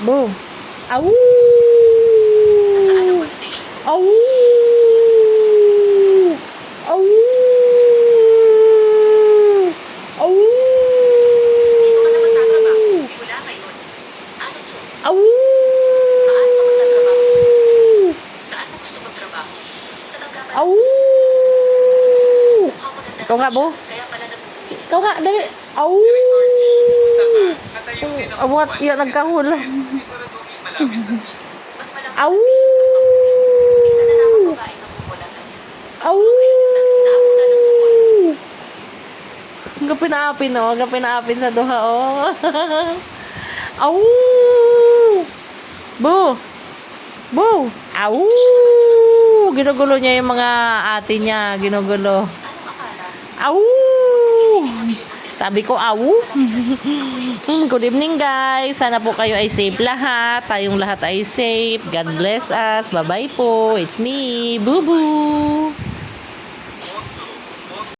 Bo. Aw! Nasaan ang workstation mo? Aw! Aw! Aw! Dito ka na magtatrabaho simula ngayon. Anong job? Aw! Paano ka magtatrabaho? Saan mo gusto magtrabaho? Sa tanggapan Aw! mukhang maganda Ikaw nga, naman Bo. siya, kaya pala nagpupili. Ikaw nga, dali. Aw! Awat, yan nagkahula. Mas malapit Aw! sa scene, mas mabuti. Isa na namang babae na bumula sa scene. Aw! Pagulong kay assistant, naabutan ng support. Gapin-apin, oh. Gapin-apin sa duha, oh. Aw! Bo! Bo! Aw! Ginugulo niya yung mga ate niya. Ginugulo. Anong akala? Aw! Pinabili mo si Sabi ko, aw! Good evening, guys. Sana po kayo ay safe lahat. Tayong lahat ay safe. God bless us. Bye-bye po. It's me, Boo Boo.